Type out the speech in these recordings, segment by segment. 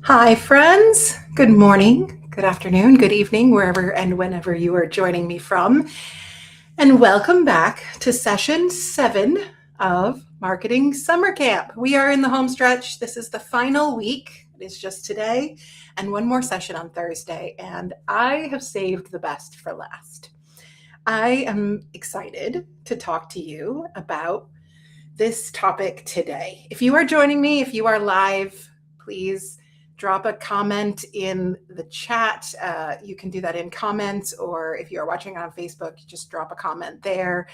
Hi, friends. Good morning, good afternoon, good evening, wherever and whenever you are joining me from. And welcome back to session 7 of Marketing Summer Camp. We are in the home stretch. This is the final week. It is just today and one more session on Thursday. And I have saved the best for last. I am excited to talk to you about this topic today. If you are joining me, if you are live, please drop a comment in the chat. You can do that in comments, or if you're watching on Facebook, just drop a comment there.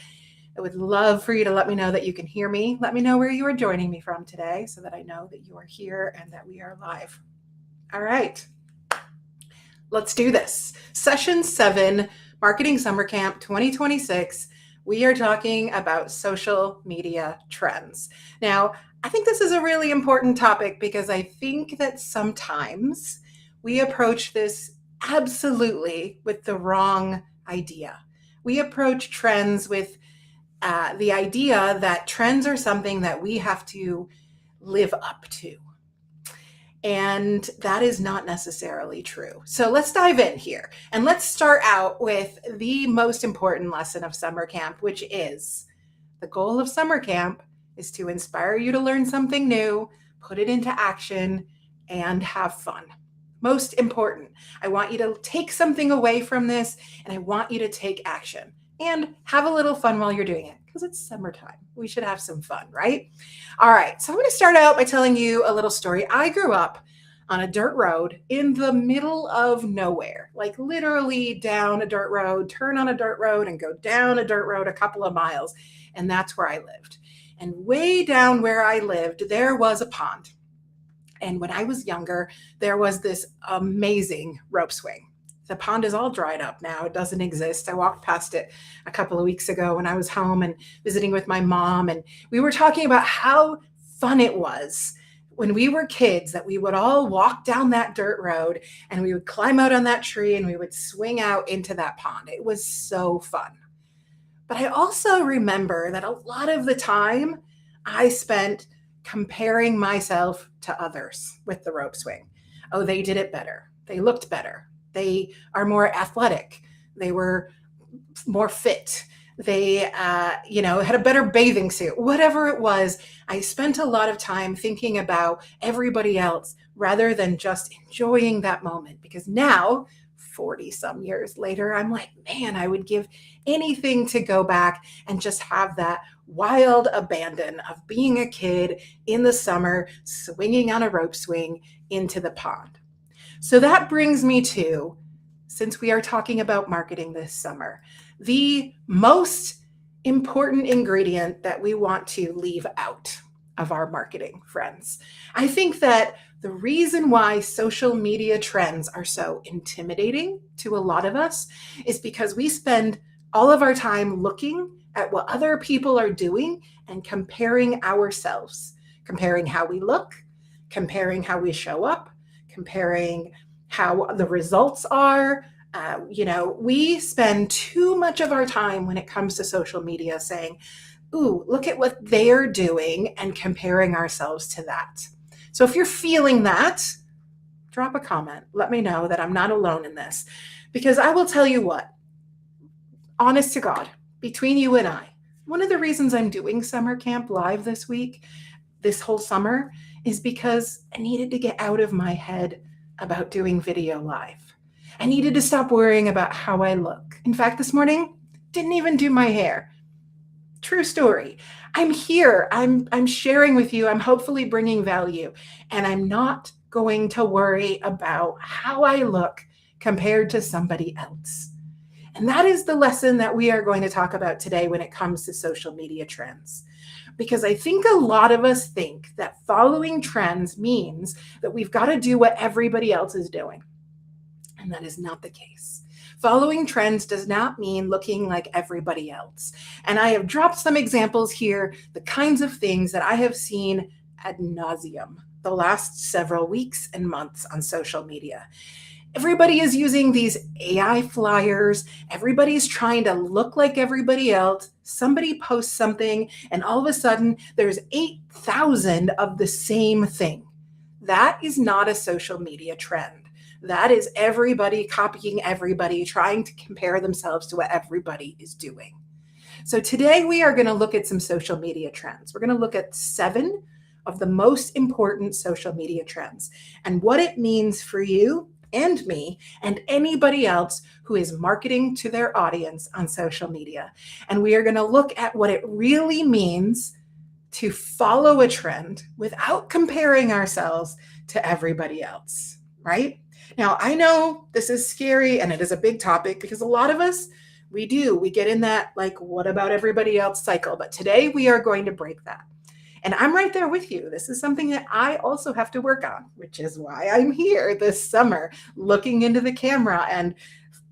I would love for you to let me know that you can hear me. Let me know where you are joining me from today so that I know that you are here and that we are live. All right, let's do this. Session 7, Marketing Summer Camp 2026. We are talking about social media trends. Now, I think this is a really important topic because I think that sometimes we approach this absolutely with the wrong idea. We approach trends with the idea that trends are something that we have to live up to. And that is not necessarily true. So let's dive in here and let's start out with the most important lesson of summer camp, which is the goal of summer camp is to inspire you to learn something new, put it into action, and have fun. Most important, I want you to take something away from this, and I want you to take action and have a little fun while you're doing it because it's summertime. We should have some fun, right? All right, so I'm going to start out by telling you a little story. I grew up on a dirt road in the middle of nowhere, like literally down a dirt road, turn on a dirt road and go down a dirt road a couple of miles. And that's where I lived. And way down where I lived, there was a pond. And when I was younger, there was this amazing rope swing. The pond is all dried up now. It doesn't exist. I walked past it a couple of weeks ago when I was home and visiting with my mom. And we were talking about how fun it was when we were kids that we would all walk down that dirt road and we would climb out on that tree and we would swing out into that pond. It was so fun. But I also remember that a lot of the time I spent comparing myself to others with the rope swing. Oh, they did it better. They looked better. They are more athletic. They were more fit. They, had a better bathing suit. Whatever it was, I spent a lot of time thinking about everybody else rather than just enjoying that moment. Because now, 40 some years later, I'm like, man, I would give anything to go back and just have that wild abandon of being a kid in the summer, swinging on a rope swing into the pond. So that brings me to, since we are talking about marketing this summer, the most important ingredient that we want to leave out of our marketing, friends. I think that the reason why social media trends are so intimidating to a lot of us is because we spend all of our time looking at what other people are doing and comparing ourselves, comparing how we look, comparing how we show up, comparing how the results are. We spend too much of our time when it comes to social media saying, ooh, look at what they're doing and comparing ourselves to that. So if you're feeling that, drop a comment. Let me know that I'm not alone in this. Because I will tell you what, honest to God, between you and I, one of the reasons I'm doing summer camp live this whole summer, is because I needed to get out of my head about doing video live. I needed to stop worrying about how I look. In fact, this morning, didn't even do my hair. True story. I'm here. I'm sharing with you. I'm hopefully bringing value. And I'm not going to worry about how I look compared to somebody else. And that is the lesson that we are going to talk about today when it comes to social media trends. Because I think a lot of us think that following trends means that we've got to do what everybody else is doing. And that is not the case. Following trends does not mean looking like everybody else. And I have dropped some examples here, the kinds of things that I have seen ad nauseum the last several weeks and months on social media. Everybody is using these AI flyers. Everybody's trying to look like everybody else. Somebody posts something, and all of a sudden, there's 8,000 of the same thing. That is not a social media trend. That is everybody copying everybody, trying to compare themselves to what everybody is doing. So today we are going to look at some social media trends. We're going to look at 7 of the most important social media trends and what it means for you and me and anybody else who is marketing to their audience on social media. And we are going to look at what it really means to follow a trend without comparing ourselves to everybody else, right? Now, I know this is scary and it is a big topic because a lot of us, we get in that like, what about everybody else cycle? But today we are going to break that. And I'm right there with you. This is something that I also have to work on, which is why I'm here this summer, looking into the camera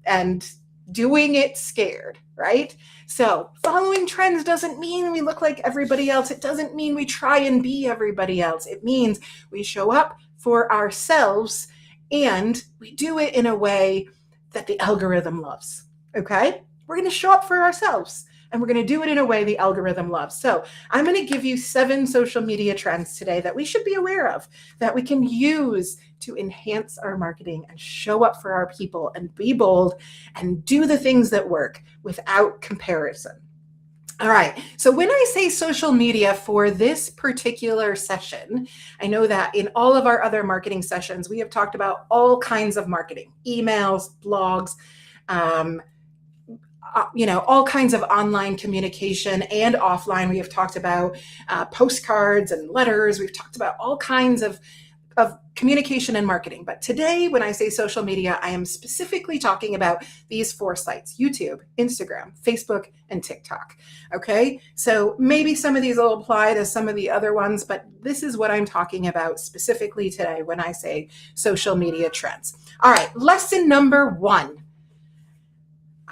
and doing it scared, right? So following trends doesn't mean we look like everybody else. It doesn't mean we try and be everybody else. It means we show up for ourselves and we do it in a way that the algorithm loves, okay? We're going to show up for ourselves and we're going to do it in a way the algorithm loves. So I'm going to give you 7 social media trends today that we should be aware of, that we can use to enhance our marketing and show up for our people and be bold and do the things that work without comparison. All right. So when I say social media for this particular session, I know that in all of our other marketing sessions, we have talked about all kinds of marketing, emails, blogs, all kinds of online communication and offline. We have talked about postcards and letters. We've talked about all kinds of communication and marketing. But today, when I say social media, I am specifically talking about these 4 sites: YouTube, Instagram, Facebook, and TikTok. Okay, so maybe some of these will apply to some of the other ones, but this is what I'm talking about specifically today when I say social media trends. All right, lesson number 1.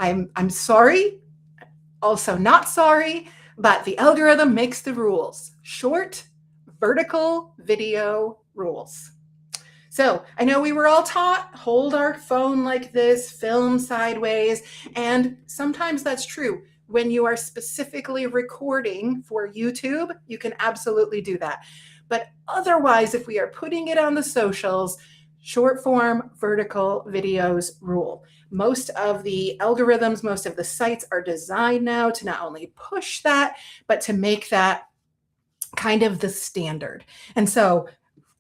I'm sorry, also not sorry, but the algorithm makes the rules. Short, vertical video rules. So I know we were all taught, hold our phone like this, film sideways, and sometimes that's true. When you are specifically recording for YouTube, you can absolutely do that. But otherwise, if we are putting it on the socials, short form vertical videos rule. Most of the algorithms, most of the sites are designed now to not only push that, but to make that kind of the standard. And so,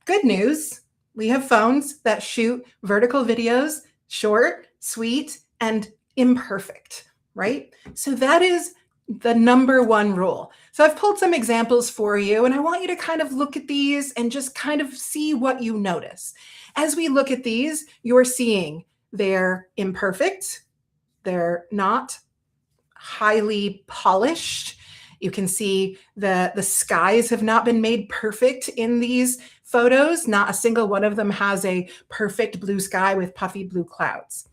good news, we have phones that shoot vertical videos, short, sweet, and imperfect, right? So that is the number 1 rule. So I've pulled some examples for you, and I want you to kind of look at these and just kind of see what you notice. As we look at these, you're seeing they're imperfect. They're not highly polished. You can see the skies have not been made perfect in these photos. Not a single one of them has a perfect blue sky with puffy blue clouds.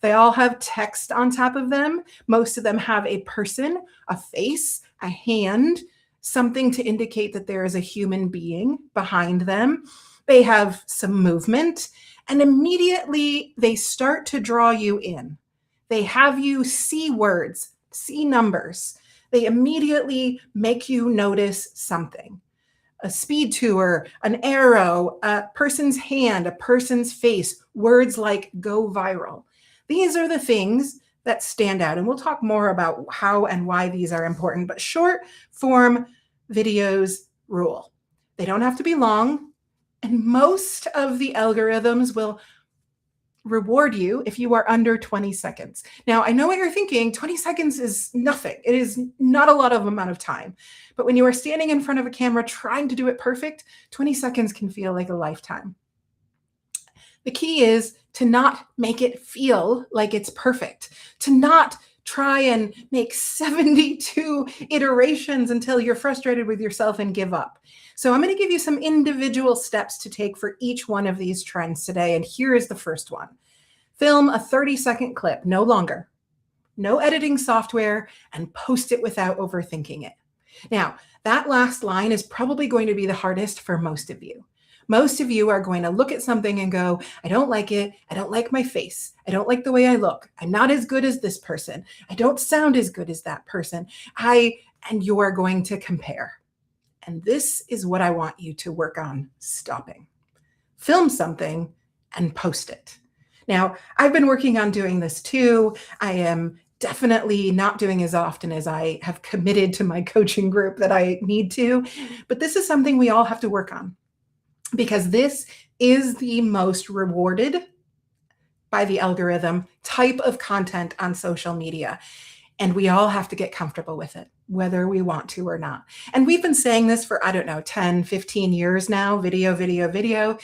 They all have text on top of them. Most of them have a person, a face, a hand, something to indicate that there is a human being behind them. They have some movement, and immediately they start to draw you in. They have you see words, see numbers. They immediately make you notice something. A speed tour, an arrow, a person's hand, a person's face, words like go viral. These are the things that stand out. And we'll talk more about how and why these are important. But short form videos rule. They don't have to be long. And most of the algorithms will reward you if you are under 20 seconds. Now, I know what you're thinking. 20 seconds is nothing. It is not a lot of amount of time. But when you are standing in front of a camera trying to do it perfect, 20 seconds can feel like a lifetime. The key is to not make it feel like it's perfect, to not try and make 72 iterations until you're frustrated with yourself and give up. So I'm going to give you some individual steps to take for each one of these trends today. And here is the first one. Film a 30-second clip, no longer. No editing software, and post it without overthinking it. Now, that last line is probably going to be the hardest for most of you. Most of you are going to look at something and go, I don't like it. I don't like my face. I don't like the way I look. I'm not as good as this person. I don't sound as good as that person. And you are going to compare. And this is what I want you to work on stopping. film something, and post it. Now, I've been working on doing this too. I am definitely not doing as often as I have committed to my coaching group that I need to, but this is something we all have to work on because this is the most rewarded by the algorithm type of content on social media. And we all have to get comfortable with it, whether we want to or not. And we've been saying this for, 10, 15 years now, video, video, video.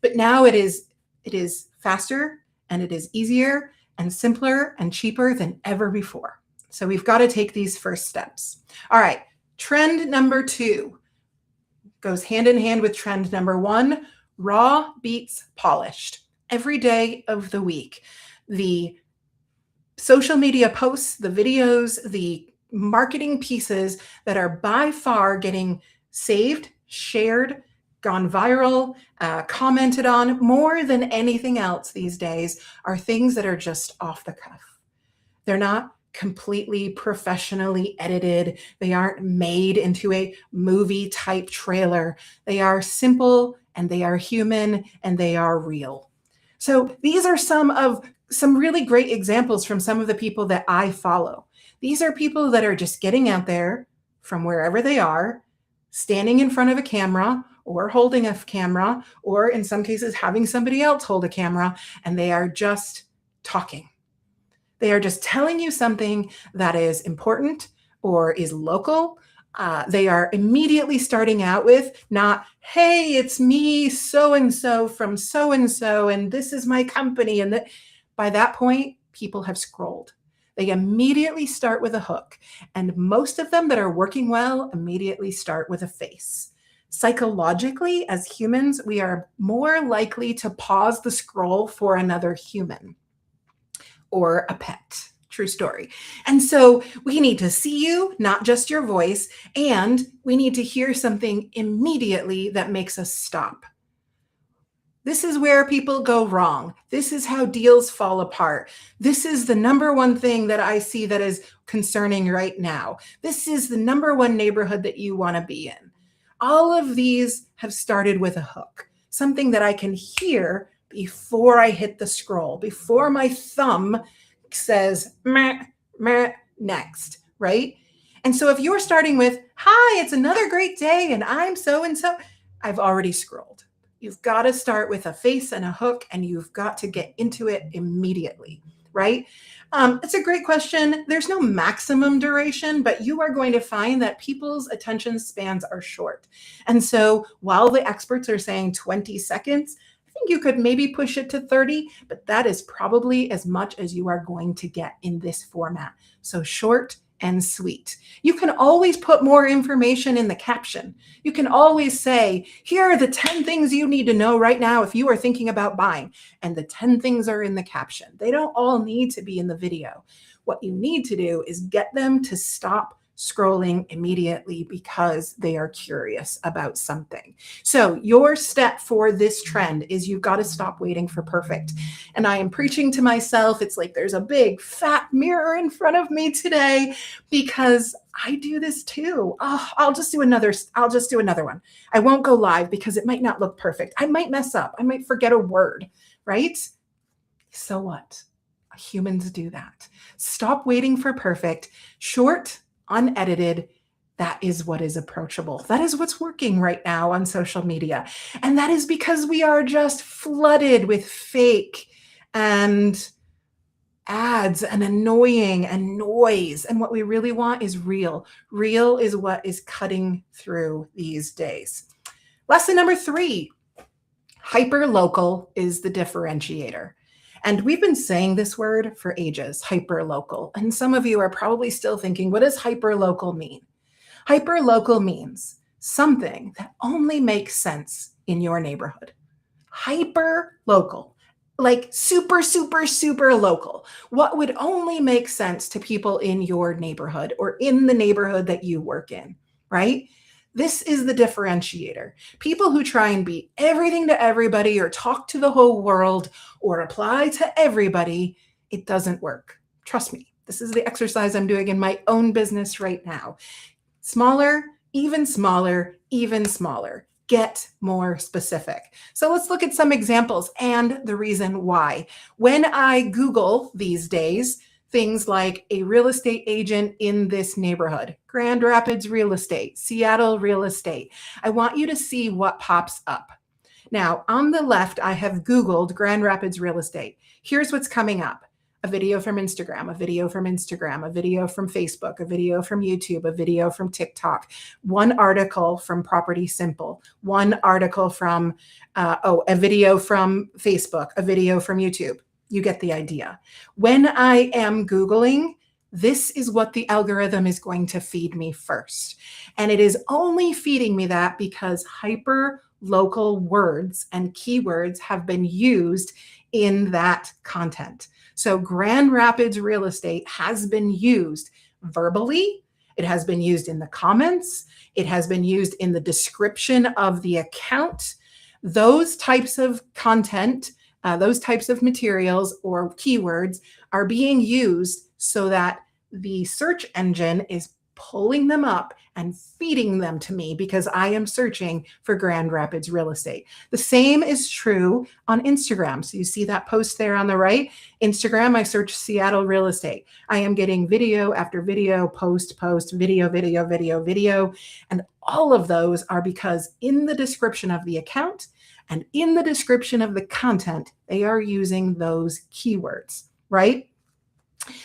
But now it is faster and it is easier and simpler and cheaper than ever before. So we've got to take these first steps. All right. Trend number 2 goes hand in hand with trend number 1. Raw beats polished every day of the week. The social media posts, the videos, the marketing pieces that are by far getting saved, shared, gone viral, commented on more than anything else these days are things that are just off the cuff. They're not completely professionally edited. They aren't made into a movie type trailer. They are simple and they are human and they are real. So these are some really great examples from some of the people that I follow. These are people that are just getting out there from wherever they are, standing in front of a camera or holding a camera, or in some cases having somebody else hold a camera, and they are just talking. They are just telling you something that is important or is local. They are immediately starting out with not, hey, it's me, so-and-so from so-and-so, and this is my company. And by that point, people have scrolled. They immediately start with a hook. And most of them that are working well immediately start with a face. Psychologically, as humans, we are more likely to pause the scroll for another human or a pet. True story. And so we need to see you, not just your voice, and we need to hear something immediately that makes us stop. This is where people go wrong. This is how deals fall apart. This is the number one thing that I see that is concerning right now. This is the number one neighborhood that you want to be in. All of these have started with a hook, something that I can hear before I hit the scroll, before my thumb says, meh, meh, next, right? And so if you're starting with, hi, it's another great day and I'm so-and-so, I've already scrolled. You've got to start with a face and a hook, and you've got to get into it immediately, right? It's a great question. There's no maximum duration, but you are going to find that people's attention spans are short. And so while the experts are saying 20 seconds, I think you could maybe push it to 30, but that is probably as much as you are going to get in this format. So short and sweet. You can always put more information in the caption. You can always say, here are the 10 things you need to know right now if you are thinking about buying. And the 10 things are in the caption. They don't all need to be in the video. What you need to do is get them to stop scrolling immediately because they are curious about something. So your step for this trend is you've got to stop waiting for perfect. And I am preaching to myself. It's like there's a big fat mirror in front of me today because I do this too. Oh, I'll just do another one. I won't go live because it might not look perfect. I might mess up. I might forget a word, right? So what? Humans do that. Stop waiting for perfect. Short, unedited, that is what is approachable. That is what's working right now on social media. And that is because we are just flooded with fake and ads and annoying and noise. And what we really want is real. Real is what is cutting through these days. Lesson number 3, hyper-local is the differentiator. And we've been saying this word for ages, hyper-local. And some of you are probably still thinking, what does hyper-local mean? Hyper-local means something that only makes sense in your neighborhood. Hyper-local, like super, super, super local. What would only make sense to people in your neighborhood or in the neighborhood that you work in, right? This is the differentiator. People who try and be everything to everybody or talk to the whole world or apply to everybody, it doesn't work. Trust me, this is the exercise I'm doing in my own business right now. Smaller, even smaller, even smaller. get more specific. So let's look at some examples and the reason why. When I Google these days, things like a real estate agent in this neighborhood, Grand Rapids real estate, Seattle real estate, I want you to see what pops up. Now, on the left, I have Googled Grand Rapids real estate. Here's what's coming up. A video from Instagram, a video from Instagram, a video from Facebook, a video from YouTube, a video from TikTok, one article from Property Simple, one article from, a video from Facebook, a video from YouTube. You get the idea. When I am Googling, this is what the algorithm is going to feed me first. And it is only feeding me that because hyper local words and keywords have been used in that content. So Grand Rapids real estate has been used verbally. It has been used in the comments. It has been used in the description of the account. Those types of content, those types of materials or keywords are being used so that the search engine is pulling them up and feeding them to me because I am searching for Grand Rapids real estate. The same is true on Instagram. So you see that post there on the right, Instagram, I search Seattle real estate. I am getting video after video, post, video, video. And all of those are because in the description of the account and in the description of the content, they are using those keywords, right?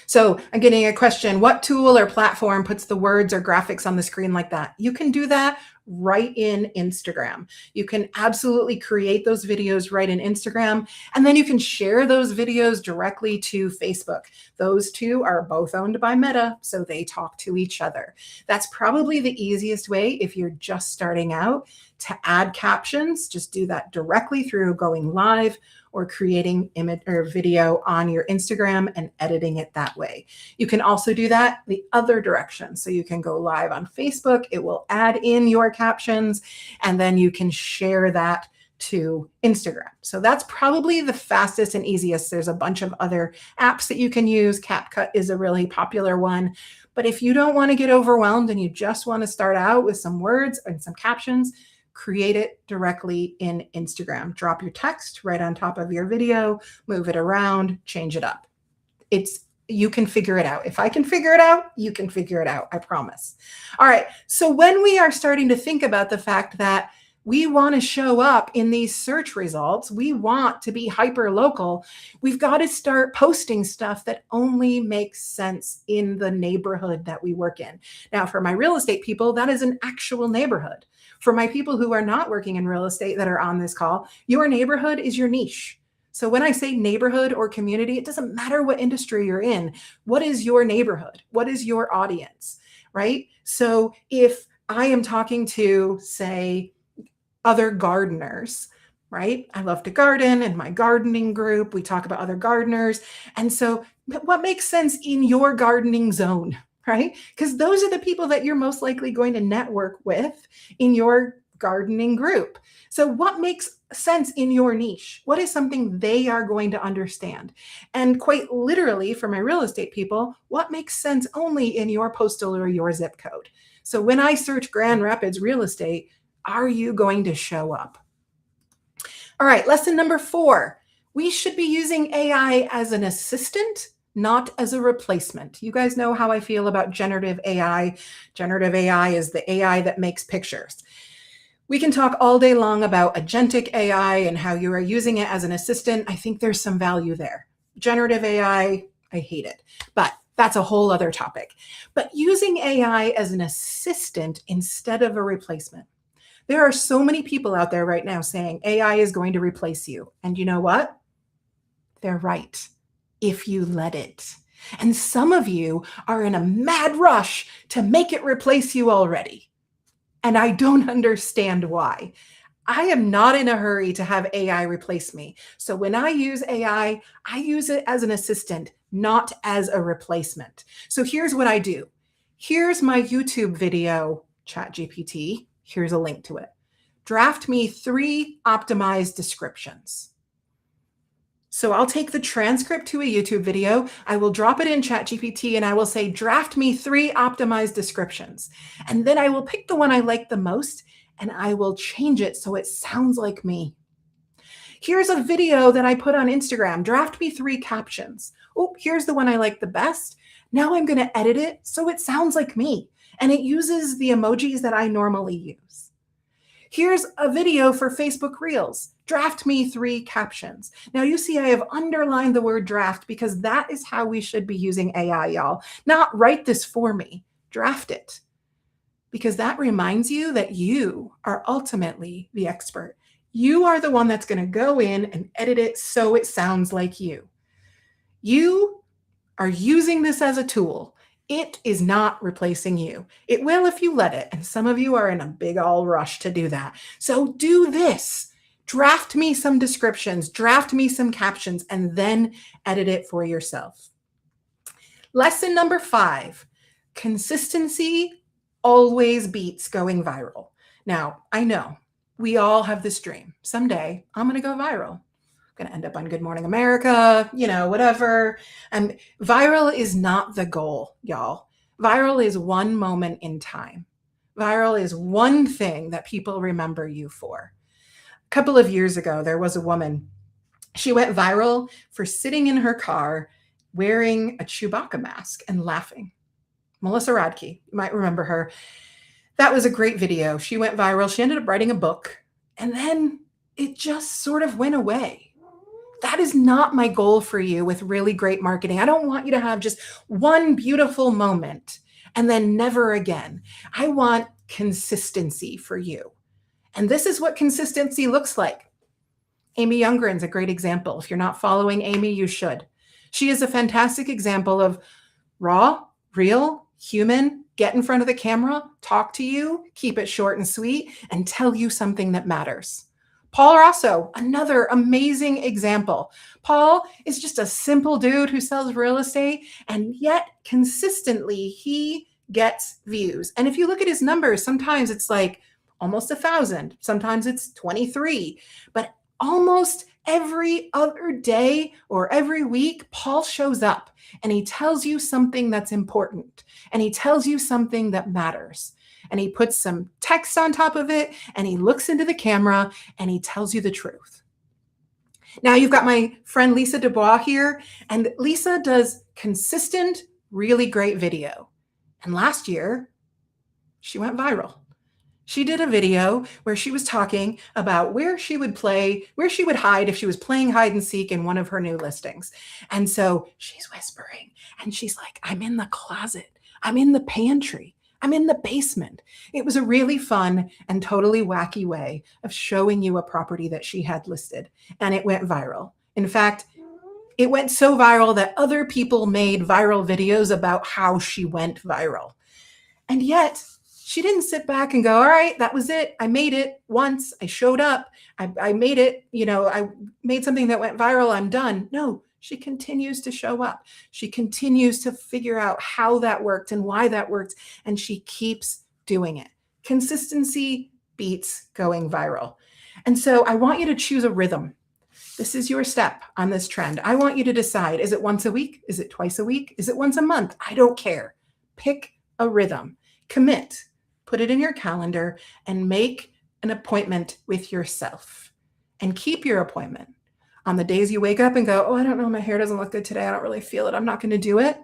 So I'm getting a question, what tool or platform puts the words or graphics on the screen like that? You can do that right in Instagram. You can absolutely create those videos right in Instagram, and then you can share those videos directly to Facebook. Those two are both owned by Meta, so they talk to each other. That's probably the easiest way if you're just starting out to add captions. Just do that directly through going live or creating image or video on your Instagram and editing it that way. You can also do that the other direction. So you can go live on Facebook, it will add in your captions, and then you can share that to Instagram. So that's probably the fastest and easiest. There's a bunch of other apps that you can use. CapCut is a really popular one. But if you don't want to get overwhelmed and you just want to start out with some words and some captions, create it directly in Instagram. Drop your text right on top of your video, move it around, change it up. You can figure it out. If I can figure it out, you can figure it out, I promise. All right, so when we are starting to think about the fact that we want to show up in these search results, we want to be hyper local, we've got to start posting stuff that only makes sense in the neighborhood that we work in. Now, for my real estate people, that is an actual neighborhood. For my people who are not working in real estate that are on this call, your neighborhood is your niche. So when I say neighborhood or community, it doesn't matter what industry you're in. What is your neighborhood? What is your audience, right? So if I am talking to, say, other gardeners, right? I love to garden in my gardening group. We talk about other gardeners. And so what makes sense in your gardening zone, right? Because those are the people that you're most likely going to network with in your gardening group. So what makes sense in your niche? What is something they are going to understand? And quite literally for my real estate people, what makes sense only in your postal or your zip code? So when I search Grand Rapids real estate, are you going to show up? All right, lesson number 4. We should be using AI as an assistant, not as a replacement. You guys know how I feel about generative AI. Generative AI is the AI that makes pictures. We can talk all day long about agentic AI and how you are using it as an assistant. I think there's some value there. Generative AI, I hate it, but that's a whole other topic. But using AI as an assistant instead of a replacement. There are so many people out there right now saying AI is going to replace you. And you know what? They're right, if you let it. And some of you are in a mad rush to make it replace you already. And I don't understand why. I am not in a hurry to have AI replace me. So when I use AI, I use it as an assistant, not as a replacement. So here's what I do. Here's my YouTube video, ChatGPT. Here's a link to it. Draft me 3 optimized descriptions. So I'll take the transcript to a YouTube video, I will drop it in ChatGPT, and I will say, draft me 3 optimized descriptions. And then I will pick the one I like the most, and I will change it so it sounds like me. Here's a video that I put on Instagram. Draft me 3 captions. Oh, here's the one I like the best. Now I'm going to edit it so it sounds like me, and it uses the emojis that I normally use. Here's a video for Facebook Reels. Draft me 3 captions. Now you see I have underlined the word draft because that is how we should be using AI, y'all. Not write this for me, draft it. Because that reminds you that you are ultimately the expert. You are the one that's going to go in and edit it so it sounds like you. You are using this as a tool. It is not replacing you. It will if you let it. And some of you are in a big old rush to do that. So do this. Draft me some descriptions, draft me some captions, and then edit it for yourself. Lesson number 5, consistency always beats going viral. Now, I know we all have this dream. Someday I'm going to go viral. I'm going to end up on Good Morning America, whatever. And viral is not the goal, y'all. Viral is one moment in time. Viral is one thing that people remember you for. A couple of years ago, there was a woman. She went viral for sitting in her car wearing a Chewbacca mask and laughing. Melissa Radke, you might remember her. That was a great video. She went viral. She ended up writing a book, and then it just sort of went away. That is not my goal for you with really great marketing. I don't want you to have just one beautiful moment and then never again. I want consistency for you. And this is what consistency looks like. Amy Youngren's a great example. If you're not following Amy, you should. She is a fantastic example of raw, real, human, get in front of the camera, talk to you, keep it short and sweet, and tell you something that matters. Paul Rosso, another amazing example. Paul is just a simple dude who sells real estate, and yet consistently he gets views. And if you look at his numbers, sometimes it's like almost 1,000, sometimes it's 23, but almost every other day or every week, Paul shows up and he tells you something that's important, and he tells you something that matters. And he puts some text on top of it, and he looks into the camera and he tells you the truth. Now you've got my friend Lisa Dubois here, and Lisa does consistent, really great video. And last year, she went viral. She did a video where she was talking about where she would hide if she was playing hide and seek in one of her new listings. And so she's whispering and she's like, I'm in the closet. I'm in the pantry. I'm in the basement. It was a really fun and totally wacky way of showing you a property that she had listed, and it went viral. In fact, it went so viral that other people made viral videos about how she went viral. And yet she didn't sit back and go, all right, that was it. I made it once. I showed up. I made it. I made something that went viral. I'm done. No. She continues to show up. She continues to figure out how that worked and why that worked, and she keeps doing it. Consistency beats going viral. And so I want you to choose a rhythm. This is your step on this trend. I want you to decide, is it once a week? Is it twice a week? Is it once a month? I don't care. Pick a rhythm. Commit. Put it in your calendar and make an appointment with yourself. And keep your appointment. On the days you wake up and go, oh, I don't know, my hair doesn't look good today. I don't really feel it. I'm not going to do it.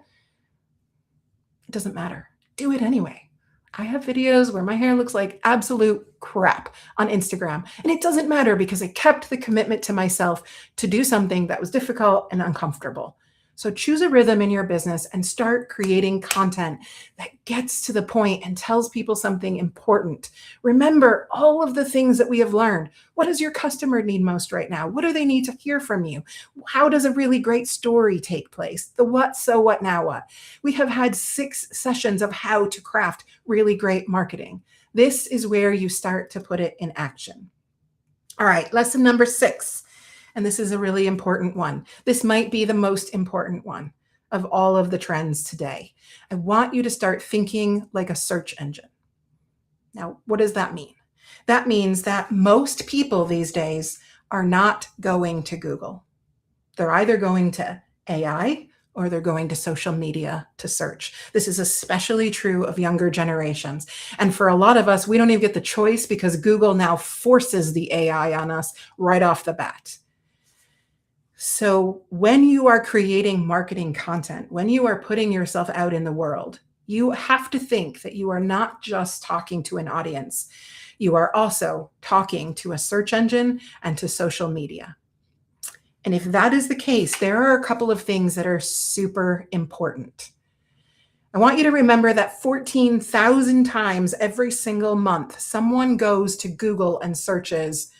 It doesn't matter. Do it anyway. I have videos where my hair looks like absolute crap on Instagram. And it doesn't matter because I kept the commitment to myself to do something that was difficult and uncomfortable. So choose a rhythm in your business and start creating content that gets to the point and tells people something important. Remember all of the things that we have learned. What does your customer need most right now? What do they need to hear from you? How does a really great story take place? The what, so what, now what? We have had 6 sessions of how to craft really great marketing. This is where you start to put it in action. All right, lesson number 6. And this is a really important one. This might be the most important one of all of the trends today. I want you to start thinking like a search engine. Now, what does that mean? That means that most people these days are not going to Google. They're either going to AI or they're going to social media to search. This is especially true of younger generations. And for a lot of us, we don't even get the choice because Google now forces the AI on us right off the bat. So when you are creating marketing content, when you are putting yourself out in the world, you have to think that you are not just talking to an audience. You are also talking to a search engine and to social media. And if that is the case, there are a couple of things that are super important. I want you to remember that 14,000 times every single month, someone goes to Google and searches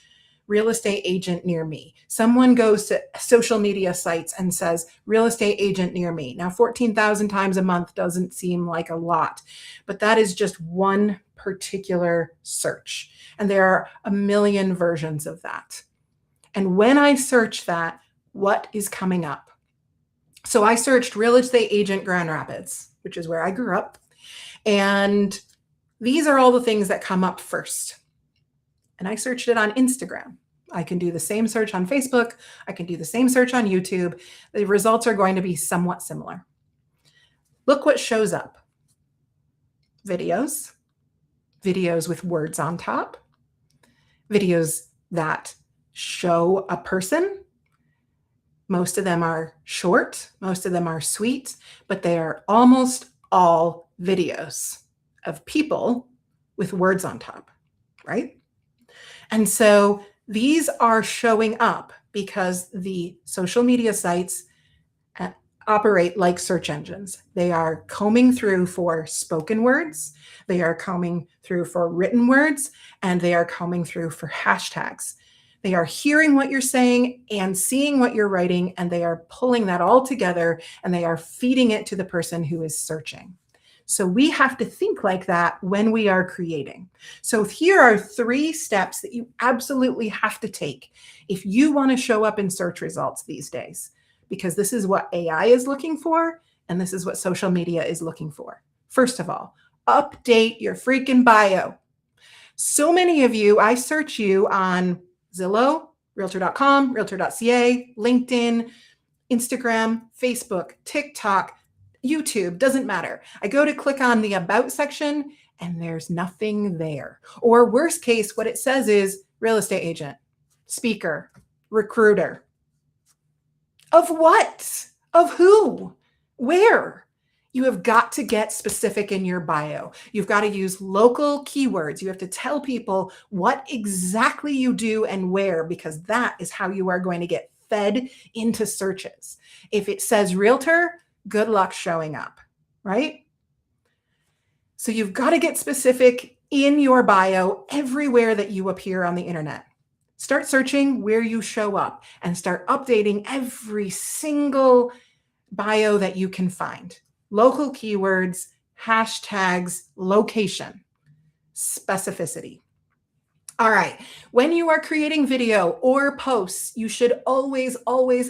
real estate agent near me. Someone goes to social media sites and says real estate agent near me. Now, 14,000 times a month doesn't seem like a lot, but that is just one particular search. And there are a million versions of that. And when I search that, what is coming up? So I searched real estate agent Grand Rapids, which is where I grew up. And these are all the things that come up first. And I searched it on Instagram. I can do the same search on Facebook. I can do the same search on YouTube. The results are going to be somewhat similar. Look what shows up. Videos with words on top, videos that show a person. Most of them are short, most of them are sweet, but they are almost all videos of people with words on top, right? And so these are showing up because the social media sites operate like search engines. They are combing through for spoken words, they are combing through for written words, and they are combing through for hashtags. They are hearing what you're saying and seeing what you're writing, and they are pulling that all together, and they are feeding it to the person who is searching. So we have to think like that when we are creating. So here are 3 steps that you absolutely have to take if you want to show up in search results these days, because this is what AI is looking for, and this is what social media is looking for. First of all, update your freaking bio. So many of you, I search you on Zillow, Realtor.com, Realtor.ca, LinkedIn, Instagram, Facebook, TikTok, YouTube, doesn't matter. I go to click on the About section and there's nothing there. Or worst case, what it says is real estate agent, speaker, recruiter. Of what? Of who? Where? You have got to get specific in your bio. You've got to use local keywords. You have to tell people what exactly you do and where, because that is how you are going to get fed into searches. If it says realtor, good luck showing up, right? So you've got to get specific in your bio everywhere that you appear on the internet. Start searching where you show up and start updating every single bio that you can find. Local keywords, hashtags, location, specificity. All right, when you are creating video or posts, you should always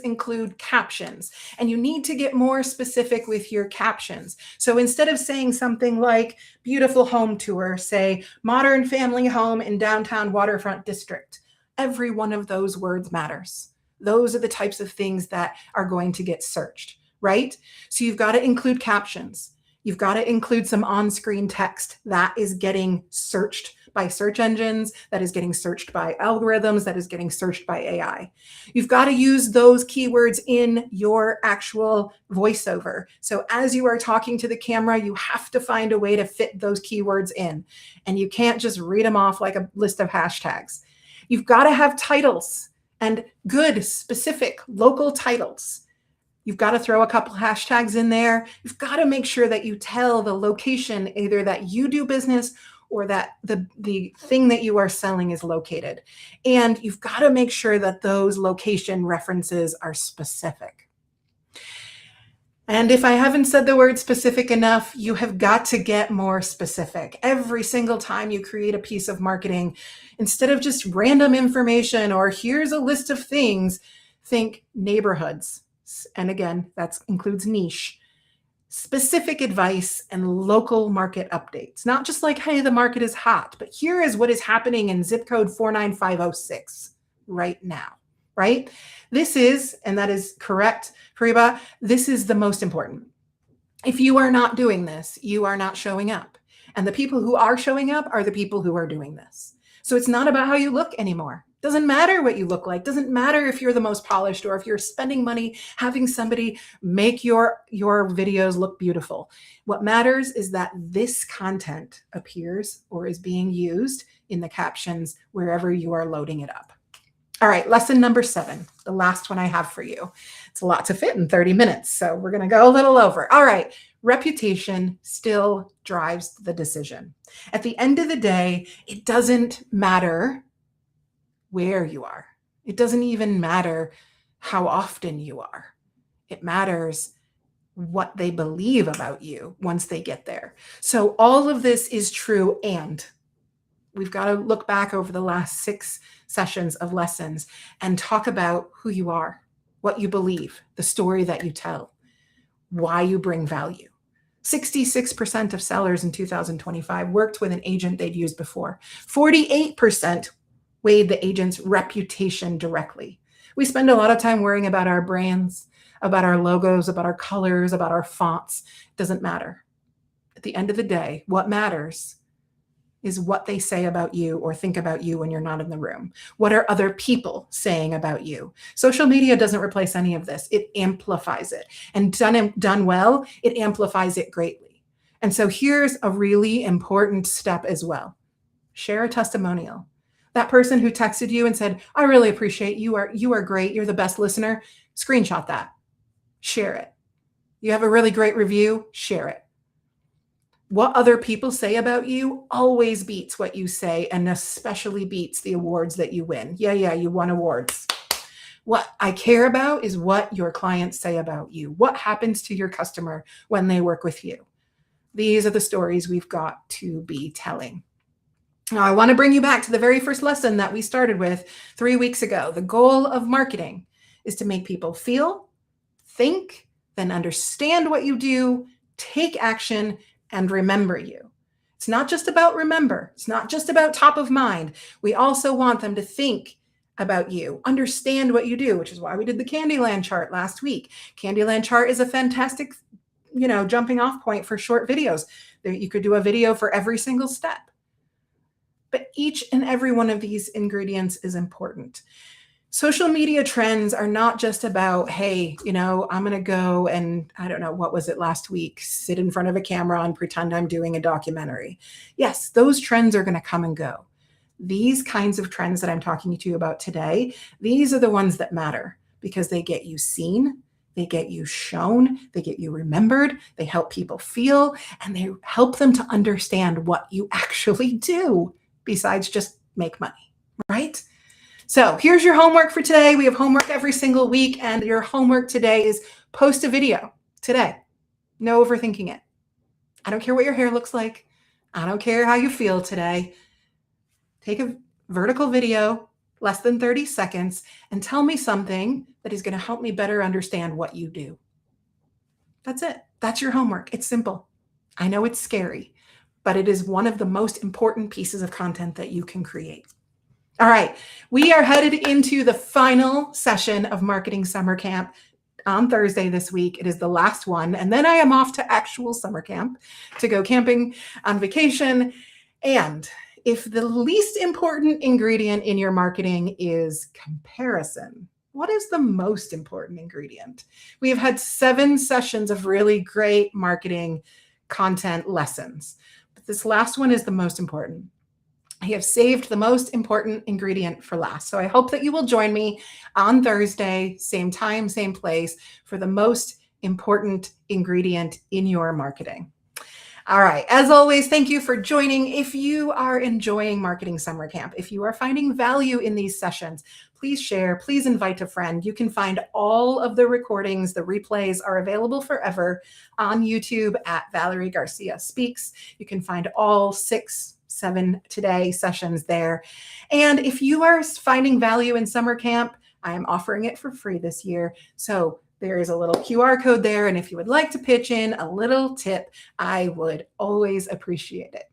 include captions, and you need to get more specific with your captions. So instead of saying something like beautiful home tour, say modern family home in downtown waterfront district. Every one of those words matters. Those are the types of things that are going to get searched, right? So you've got to include captions. You've got to include some on-screen text that is getting searched by search engines, that is getting searched by algorithms, that is getting searched by AI. You've got to use those keywords in your actual voiceover. So as you are talking to the camera, you have to find a way to fit those keywords in. And you can't just read them off like a list of hashtags. You've got to have titles and good, specific, local titles. You've got to throw a couple hashtags in there. You've got to make sure that you tell the location, either that you do business or that the thing that you are selling is located. And you've got to make sure that those location references are specific. And if I haven't said the word specific enough, you have got to get more specific. Every single time you create a piece of marketing, instead of just random information or here's a list of things, think neighborhoods. And again, that includes niche, specific advice, and local market updates. Not just like, hey, the market is hot, but here is what is happening in zip code 49506 right now, right? This is, and that is correct, Fariba, this is the most important. If you are not doing this, you are not showing up. And the people who are showing up are the people who are doing this. So it's not about how you look anymore. Doesn't matter what you look like. Doesn't matter if you're the most polished or if you're spending money having somebody make your videos look beautiful. What matters is that this content appears or is being used in the captions wherever you are loading it up. All right, lesson number 7, the last one I have for you. It's a lot to fit in 30 minutes, so we're going to go a little over. All right, reputation still drives the decision. At the end of the day, it doesn't matter where you are. It doesn't even matter how often you are. It matters what they believe about you once they get there. So all of this is true, and we've got to look back over the last 6 sessions of lessons and talk about who you are, what you believe, the story that you tell, why you bring value. 66% of sellers in 2025 worked with an agent they'd used before. 48% weighed the agent's reputation directly. We spend a lot of time worrying about our brands, about our logos, about our colors, about our fonts. It doesn't matter. At the end of the day, what matters is what they say about you or think about you when you're not in the room. What are other people saying about you? Social media doesn't replace any of this. It amplifies it. And done well, it amplifies it greatly. And so here's a really important step as well. Share a testimonial. That person who texted you and said, I really appreciate you. You are great. You're the best listener. Screenshot that. Share it. You have a really great review. Share it. What other people say about you always beats what you say, and especially beats the awards that you win. Yeah, you won awards. What I care about is what your clients say about you. What happens to your customer when they work with you? These are the stories we've got to be telling. Now, I want to bring you back to the very first lesson that we started with 3 weeks ago. The goal of marketing is to make people feel, think, then understand what you do, take action, and remember you. It's not just about remember. It's not just about top of mind. We also want them to think about you, understand what you do, which is why we did the Candyland chart last week. Candyland chart is a fantastic, jumping off point for short videos. You could do a video for every single step. But each and every one of these ingredients is important. Social media trends are not just about, hey, I'm going to go and, I don't know, what was it last week, sit in front of a camera and pretend I'm doing a documentary. Yes, those trends are going to come and go. These kinds of trends that I'm talking to you about today, these are the ones that matter because they get you seen, they get you shown, they get you remembered, they help people feel, and they help them to understand what you actually do besides just make money, right? So here's your homework for today. We have homework every single week, and your homework today is post a video today. No overthinking it. I don't care what your hair looks like. I don't care how you feel today. Take a vertical video, less than 30 seconds, and tell me something that is going to help me better understand what you do. That's it. That's your homework. It's simple. I know it's scary, but it is one of the most important pieces of content that you can create. All right, we are headed into the final session of Marketing Summer Camp on Thursday this week. It is the last one, and then I am off to actual summer camp to go camping on vacation. And if the least important ingredient in your marketing is comparison, what is the most important ingredient? We have had 7 sessions of really great marketing content lessons, but this last one is the most important. I have saved the most important ingredient for last. So I hope that you will join me on Thursday, same time, same place, for the most important ingredient in your marketing. All right. As always, thank you for joining. If you are enjoying Marketing Summer Camp, if you are finding value in these sessions, please share, please invite a friend. You can find all of the recordings, the replays are available forever on YouTube at Valerie Garcia Speaks. You can find all 7 today sessions there. And if you are finding value in summer camp, I am offering it for free this year. So there is a little QR code there. And if you would like to pitch in a little tip, I would always appreciate it.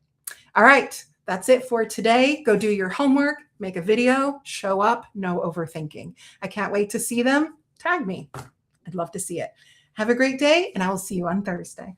All right. That's it for today. Go do your homework, make a video, show up, no overthinking. I can't wait to see them. Tag me. I'd love to see it. Have a great day, and I will see you on Thursday.